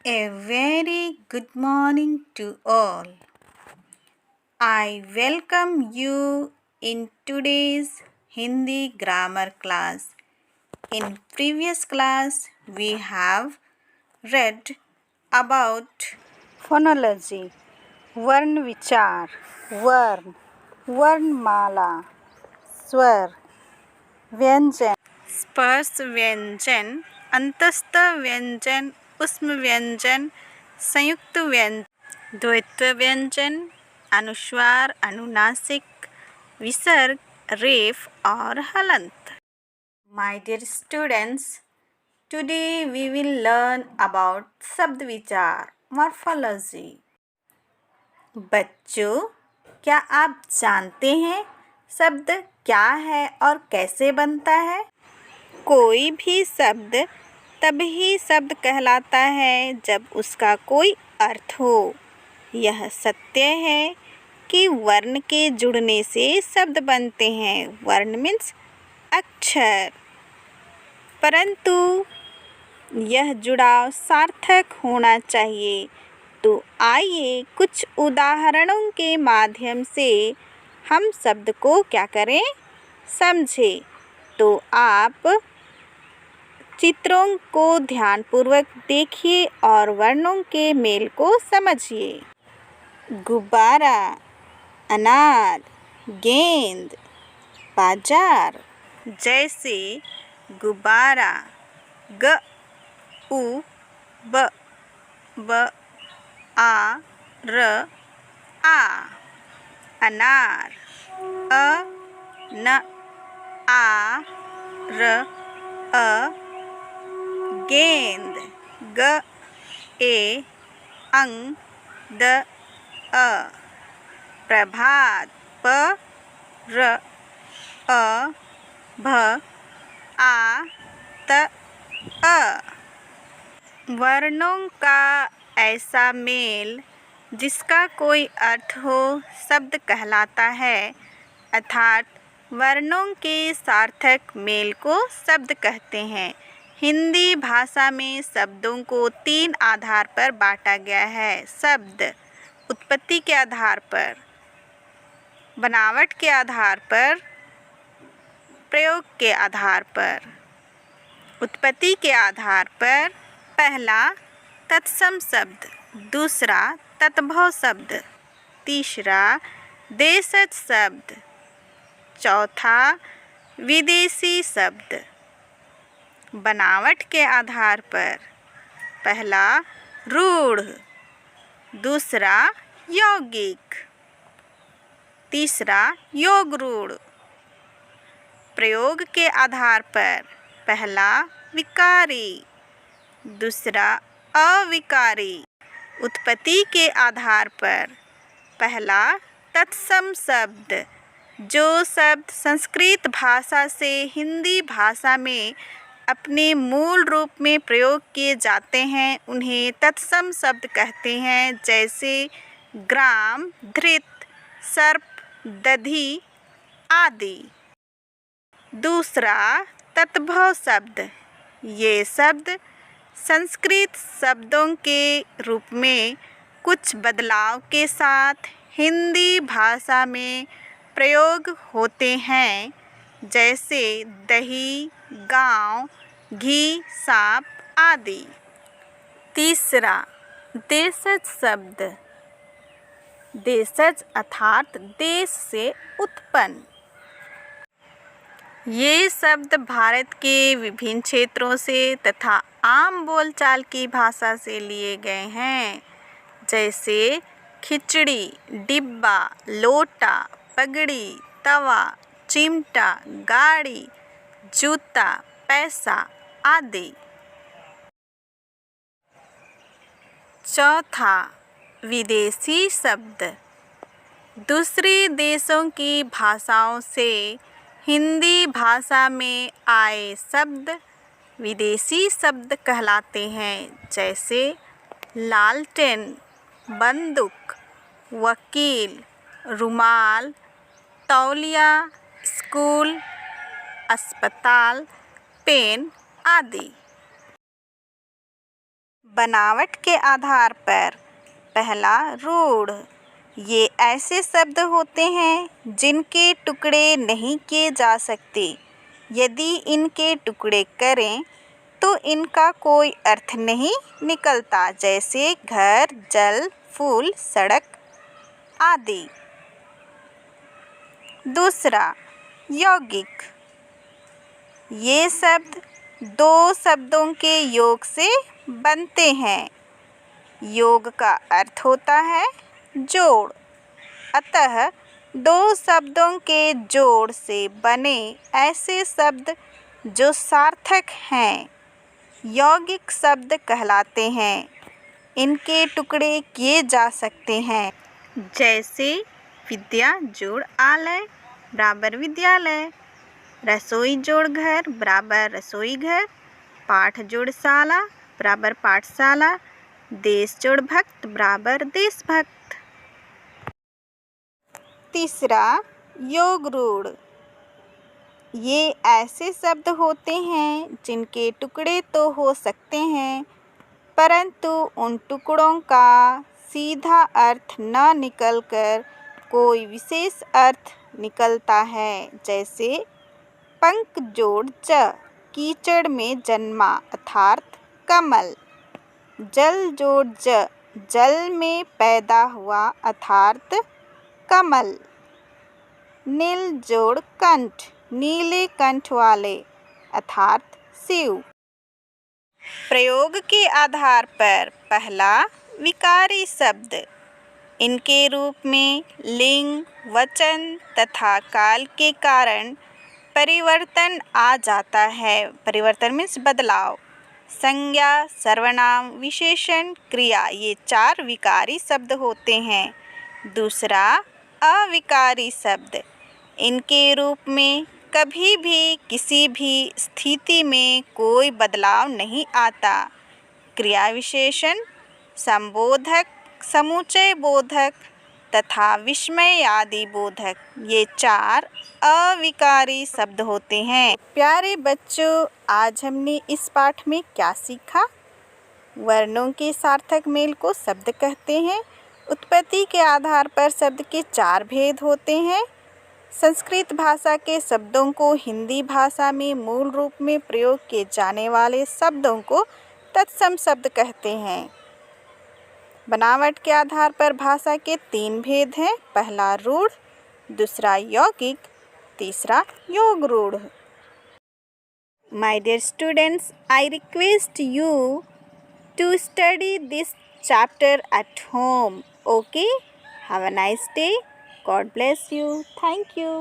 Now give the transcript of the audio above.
A very good morning to all. I welcome you in today's Hindi grammar class. In previous class, we have read about phonology, वर्ण विचार, वर्ण, वर्णमाला, स्वर, व्यंजन, स्पर्श व्यंजन, अंतस्थ व्यंजन, उष्म व्यंजन, संयुक्त व्यंजन, द्वैत व्यंजन, अनुस्वार, अनुनासिक, विसर्ग, रेफ और हलंत. My dear students, today we will learn about शब्द विचार, morphology. बच्चों, क्या आप जानते हैं शब्द क्या है और कैसे बनता है? कोई भी शब्द तभी शब्द कहलाता है जब उसका कोई अर्थ हो. यह सत्य है कि वर्ण के जुड़ने से शब्द बनते हैं. वर्ण मीन्स अक्षर. परंतु यह जुड़ाव सार्थक होना चाहिए. तो आइए कुछ उदाहरणों के माध्यम से हम शब्द को क्या करें, समझें. तो आप चित्रों को ध्यानपूर्वक देखिए और वर्णों के मेल को समझिए. गुब्बारा, अनार, गेंद, बाजार. जैसे गुब्बारा, ग उ ब ब आ र आ. अनार, अ न आ र अ. गेंद, ग ए अंग द अ. प्रभात, प र अ भ आ त अ. वर्णों का ऐसा मेल जिसका कोई अर्थ हो शब्द कहलाता है. अर्थात वर्णों के सार्थक मेल को शब्द कहते हैं. हिंदी भाषा में शब्दों को 3 आधार पर बांटा गया है. शब्द उत्पत्ति के आधार पर, बनावट के आधार पर, प्रयोग के आधार पर. उत्पत्ति के आधार पर पहला तत्सम शब्द, दूसरा तत्भव शब्द, तीसरा देशज शब्द, चौथा विदेशी शब्द. बनावट के आधार पर पहला रूढ़, दूसरा यौगिक, तीसरा योगरूढ़. प्रयोग के आधार पर पहला विकारी, दूसरा अविकारी. उत्पत्ति के आधार पर पहला तत्सम शब्द. जो शब्द संस्कृत भाषा से हिंदी भाषा में अपने मूल रूप में प्रयोग किए जाते हैं उन्हें तत्सम शब्द कहते हैं. जैसे ग्राम, धृत, सर्प, दधि आदि. दूसरा तत्भव शब्द. ये शब्द संस्कृत शब्दों के रूप में कुछ बदलाव के साथ हिंदी भाषा में प्रयोग होते हैं. जैसे दही, गांव, घी, सांप आदि. तीसरा देशज शब्द. देशज अर्थात देश से उत्पन्न. ये शब्द भारत के विभिन्न क्षेत्रों से तथा आम बोलचाल की भाषा से लिए गए हैं. जैसे खिचड़ी, डिब्बा, लोटा, पगड़ी, तवा, चिमटा, गाड़ी, जूता, पैसा आदि. चौथा विदेशी शब्द. दूसरे देशों की भाषाओं से हिंदी भाषा में आए शब्द विदेशी शब्द कहलाते हैं. जैसे लालटेन, बंदूक, वकील, रुमाल, तौलिया, स्कूल, अस्पताल, पेन आदि. बनावट के आधार पर पहला रूढ़। ये ऐसे शब्द होते हैं जिनके टुकड़े नहीं किए जा सकते। यदि इनके टुकड़े करें तो इनका कोई अर्थ नहीं निकलता, जैसे घर, जल, फूल, सड़क आदि। दूसरा, यौगिक। ये शब्द दो शब्दों के योग से बनते हैं। योग का अर्थ होता है जोड़, अतः दो शब्दों के जोड़ से बने ऐसे शब्द जो सार्थक हैं यौगिक शब्द कहलाते हैं। इनके टुकड़े किए जा सकते हैं, जैसे विद्या जोड़ आलय बराबर विद्यालय, रसोई जोड़ घर बराबर रसोई घर, पाठ जोड़ शाला बराबर पाठशाला, देश जोड़ भक्त बराबर देशभक्त। तीसरा, योग रूढ़। ये ऐसे शब्द होते हैं जिनके टुकड़े तो हो सकते हैं, परंतु उन टुकड़ों का सीधा अर्थ न निकलकर कोई विशेष अर्थ निकलता है, जैसे पंक जोड़ ज कीचड़ में जन्मा अर्थात कमल, जल जोड़ ज जल में पैदा हुआ अर्थात कमल, नील जोड़ कंठ नीले कंठ वाले अर्थात शिव। प्रयोग के आधार पर पहला, विकारी शब्द। इनके रूप में लिंग, वचन तथा काल के कारण परिवर्तन आ जाता है। परिवर्तन मीन्स बदलाव। संज्ञा, सर्वनाम, विशेषण, क्रिया, ये चार विकारी शब्द होते हैं। दूसरा, अविकारी शब्द। इनके रूप में कभी भी किसी भी स्थिति में कोई बदलाव नहीं आता। क्रिया विशेषण, संबोधक, समुच्चय बोधक तथा विस्मय आदि बोधक, ये चार अविकारी शब्द होते हैं। प्यारे बच्चों, आज हमने इस पाठ में क्या सीखा? वर्णों के सार्थक मेल को शब्द कहते हैं। उत्पत्ति के आधार पर शब्द के चार भेद होते हैं। संस्कृत भाषा के शब्दों को हिंदी भाषा में मूल रूप में प्रयोग किए जाने वाले शब्दों को तत्सम शब्द कहते हैं। बनावट के आधार पर भाषा के तीन भेद हैं। पहला रूढ़, दूसरा यौगिक, तीसरा योग रूढ़। My dear students, I request you to study this chapter at home. Okay? Have a nice day. God bless you. Thank you.